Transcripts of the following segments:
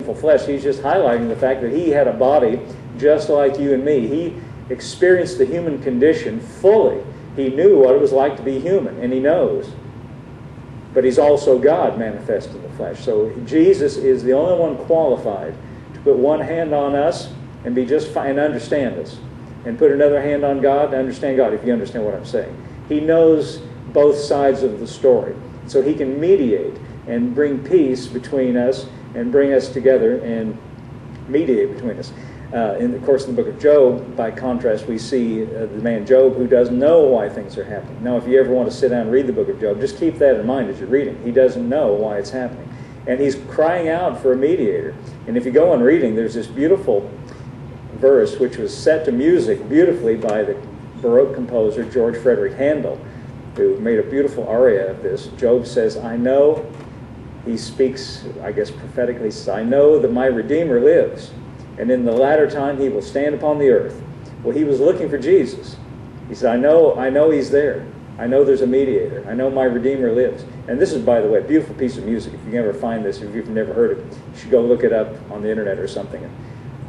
sinful flesh. He's just highlighting the fact that he had a body just like you and me. He experienced the human condition fully. He knew what it was like to be human, and he knows. But he's also God manifest in the flesh. So Jesus is the only one qualified to put one hand on us and be just fine and understand us, and put another hand on God and understand God, if you understand what I'm saying. He knows both sides of the story. So he can mediate and bring peace between us and bring us together and mediate between us. Of course, in the book of Job, by contrast, we see the man Job who doesn't know why things are happening. Now, if you ever want to sit down and read the book of Job, just keep that in mind as you're reading. He doesn't know why it's happening. And he's crying out for a mediator. And if you go on reading, there's this beautiful verse which was set to music beautifully by the Baroque composer George Frederick Handel, who made a beautiful aria of this. Job says, I know, he speaks, I guess prophetically, he says, I know that my Redeemer lives, and in the latter time he will stand upon the earth. Well, he was looking for Jesus. He said, I know he's there. I know there's a mediator. I know my Redeemer lives. And this is, by the way, a beautiful piece of music. If you can ever find this, if you've never heard it, you should go look it up on the internet or something,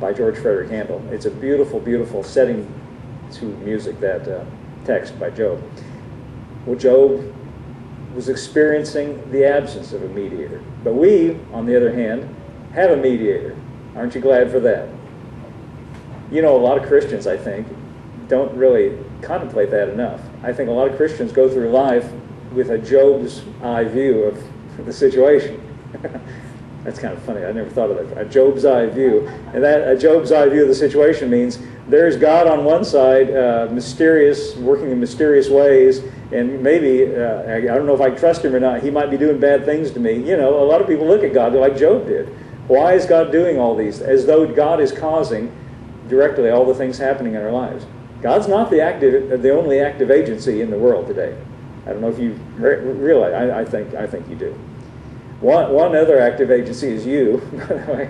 by George Frederick Handel. It's a beautiful, beautiful setting to music, that text by Job. Well, Job was experiencing the absence of a mediator. But we, on the other hand, have a mediator. Aren't you glad for that? You know, a lot of Christians, I think, don't really contemplate that enough. I think a lot of Christians go through life with a Job's eye view of the situation. That's kind of funny. I never thought of that. A Job's eye view. And that a Job's eye view of the situation means there's God on one side, mysterious, working in mysterious ways, and maybe, I don't know if I trust him or not, he might be doing bad things to me. You know, a lot of people look at God like Job did. Why is God doing all these? As though God is causing directly all the things happening in our lives. God's not the only active agency in the world today. I don't know if you realize. I think you do. One other active agency is you, by the way.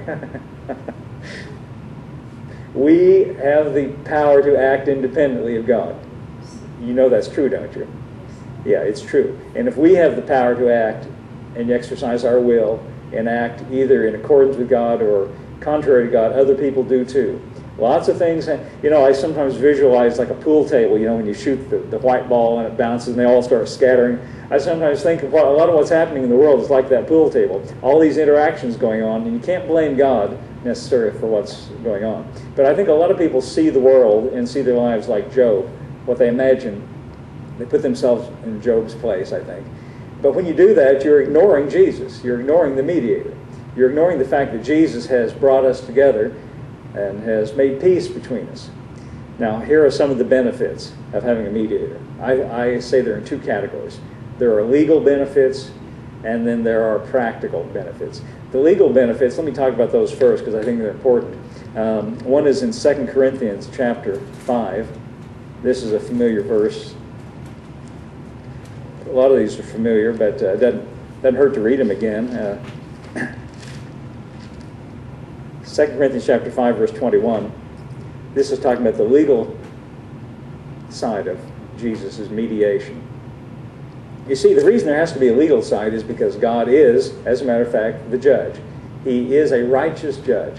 We have the power to act independently of God. You know that's true, don't you? Yeah, it's true. And if we have the power to act and exercise our will and act either in accordance with God or contrary to God, other people do too. Lots of things, you know, I sometimes visualize like a pool table, you know, when you shoot the white ball and it bounces and they all start scattering. I sometimes think of a lot of what's happening in the world is like that pool table. All these interactions going on, and you can't blame God necessarily for what's going on. But I think a lot of people see the world and see their lives like Job, what they imagine. They put themselves in Job's place, I think. But when you do that, you're ignoring Jesus. You're ignoring the mediator. You're ignoring the fact that Jesus has brought us together and has made peace between us. Now, here are some of the benefits of having a mediator. I say they're in two categories. There are legal benefits, and then there are practical benefits. The legal benefits, let me talk about those first because I think they're important. One is in 2 Corinthians chapter 5. This is a familiar verse. A lot of these are familiar, but it doesn't hurt to read them again. 2 Corinthians chapter 5, verse 21. This is talking about the legal side of Jesus' mediation. You see, the reason there has to be a legal side is because God is, as a matter of fact, the judge. He is a righteous judge.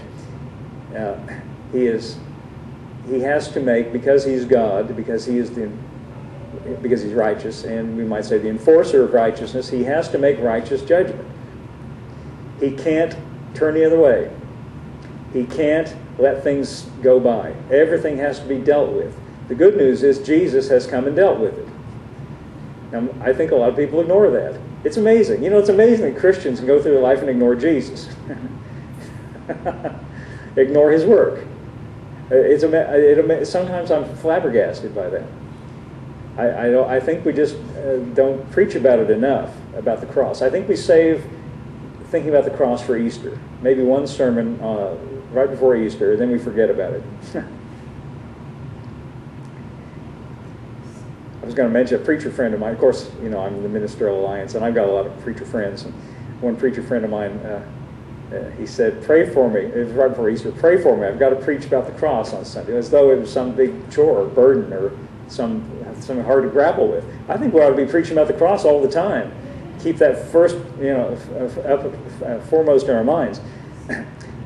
He has to make, because he's God, because he's righteous, and we might say the enforcer of righteousness, he has to make righteous judgment. He can't turn the other way. He can't let things go by. Everything has to be dealt with. The good news is Jesus has come and dealt with it. Now, I think a lot of people ignore that. It's amazing. You know, it's amazing that Christians can go through their life and ignore Jesus. Ignore his work. Sometimes I'm flabbergasted by that. I think we just don't preach about it enough, about the cross. I think we save thinking about the cross for Easter. Maybe one sermon right before Easter, then we forget about it. I was going to mention a preacher friend of mine. Of course, you know, I'm in the Ministerial Alliance, and I've got a lot of preacher friends. And one preacher friend of mine, he said, "Pray for me." It was right before Easter. "Pray for me. I've got to preach about the cross on Sunday," as though it was some big chore or burden or something hard to grapple with. I think we ought to be preaching about the cross all the time. Keep that first, you know, foremost in our minds.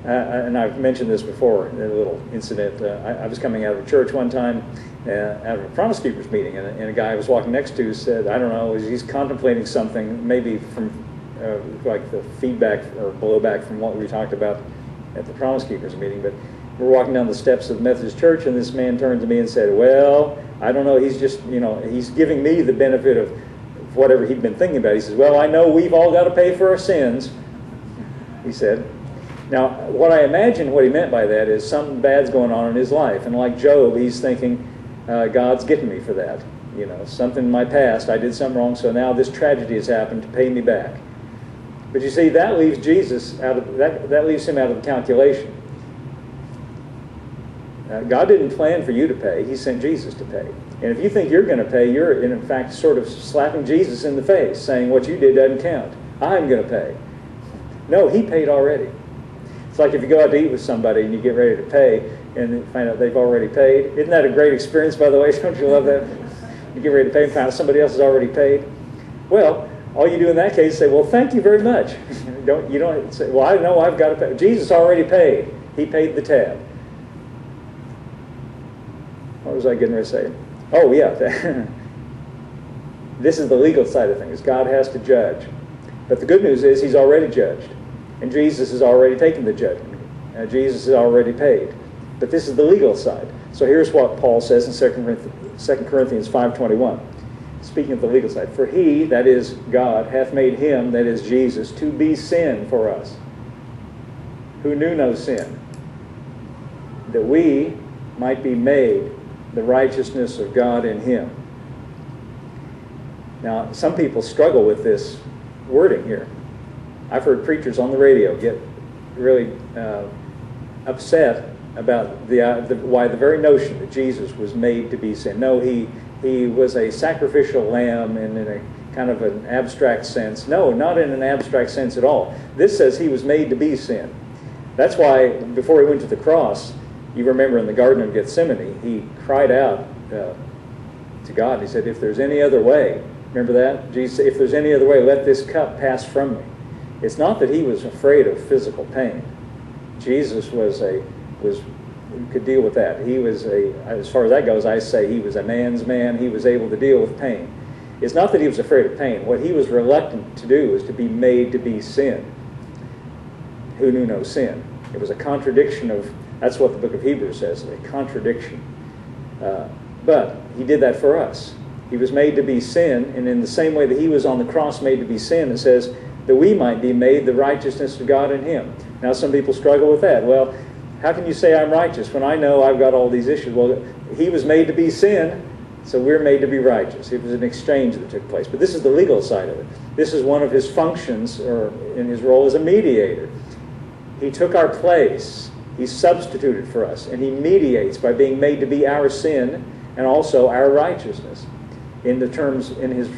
and I've mentioned this before in a little incident. I was coming out of a church one time, out of a Promise Keepers meeting, and a guy I was walking next to said, I don't know, he's contemplating something, maybe from like the feedback or blowback from what we talked about at the Promise Keepers meeting, but we're walking down the steps of the Methodist Church, and this man turned to me and said, well, I don't know, he's just, he's giving me the benefit of whatever he'd been thinking about. He says, well, I know we've all got to pay for our sins, he said. Now, what I imagine what he meant by that is something bad's going on in his life, and like Job, he's thinking, God's getting me for that. Something in my past, I did something wrong, so now this tragedy has happened to pay me back. But you see, that leaves Jesus out of that leaves him out of the calculation. God didn't plan for you to pay. He sent Jesus to pay. And if you think you're going to pay, you're in fact sort of slapping Jesus in the face, saying what you did doesn't count. I'm going to pay. No, he paid already. It's like if you go out to eat with somebody and you get ready to pay and you find out they've already paid. Isn't that a great experience, by the way? Don't you love that? You get ready to pay and find out somebody else has already paid. Well, all you do in that case is say, well, thank you very much. You don't say, well, I know I've got to pay. Jesus already paid. He paid the tab. What was I getting ready to say? Oh, yeah. This is the legal side of things. God has to judge. But the good news is he's already judged. And Jesus has already taken the judgment. Jesus has already paid. But this is the legal side. So here's what Paul says in 2 Corinthians 5:21. Speaking of the legal side. For he, that is God, hath made him, that is Jesus, to be sin for us, who knew no sin, that we might be made the righteousness of God in him. Now, some people struggle with this wording here. I've heard preachers on the radio get really upset about why the very notion that Jesus was made to be sin. No, he was a sacrificial lamb and in a kind of an abstract sense. No, not in an abstract sense at all. This says he was made to be sin. That's why before he went to the cross, you remember in the Garden of Gethsemane, he cried out to God. He said, if there's any other way, remember that? Jesus said, if there's any other way, let this cup pass from me. It's not that he was afraid of physical pain. Jesus could deal with that. He was as far as that goes, I say he was a man's man. He was able to deal with pain. It's not that he was afraid of pain. What he was reluctant to do is to be made to be sin, who knew no sin. It was a contradiction of, that's what the book of Hebrews says, a contradiction. But he did that for us. He was made to be sin, and in the same way that he was on the cross made to be sin, it says that we might be made the righteousness of God in him. Now some people struggle with that. Well, how can you say I'm righteous when I know I've got all these issues? Well, he was made to be sin, so we're made to be righteous. It was an exchange that took place. But this is the legal side of it. This is one of his functions, or in his role as a mediator. He took our place. He substituted for us, and he mediates by being made to be our sin and also our righteousness in his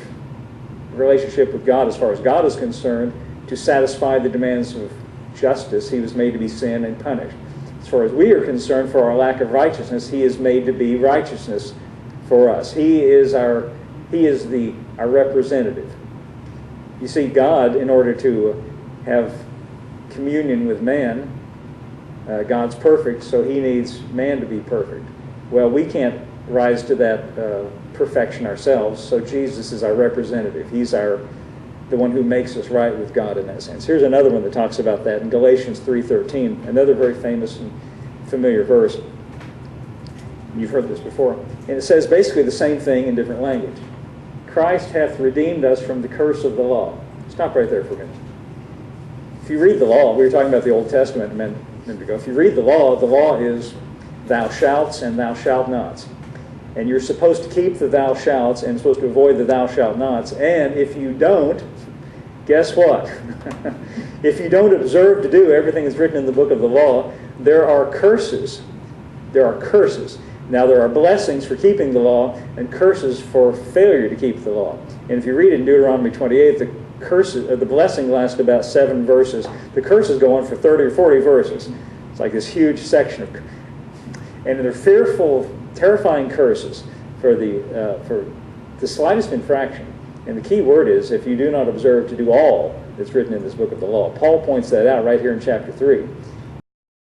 relationship with God. As far as God is concerned, to satisfy the demands of justice, he was made to be sin and punished. As far as we are concerned, for our lack of righteousness, he is made to be righteousness for us. He is our representative. You see, God, in order to have communion with man, God's perfect, so he needs man to be perfect. Well, we can't rise to that perfection ourselves, so Jesus is our representative. He's the one who makes us right with God in that sense. Here's another one that talks about that in Galatians 3:13, another very famous and familiar verse. You've heard this before. And it says basically the same thing in different language. Christ hath redeemed us from the curse of the law. Stop right there for a minute. If you read the law, we were talking about the Old Testament a minute ago. If you read the law is thou shalt and thou shalt nots. And you're supposed to keep the thou shalts and supposed to avoid the thou shalt nots. And if you don't, guess what? If you don't observe to do everything that's written in the book of the law, there are curses. There are curses. Now there are blessings for keeping the law and curses for failure to keep the law. And if you read it in Deuteronomy 28, the blessing lasts about 7 verses. The curses go on for 30 or 40 verses. It's like this huge section of, and they're fearful, terrifying curses for the slightest infraction. And the key word is, if you do not observe to do all that's written in this book of the law. Paul points that out right here in chapter 3.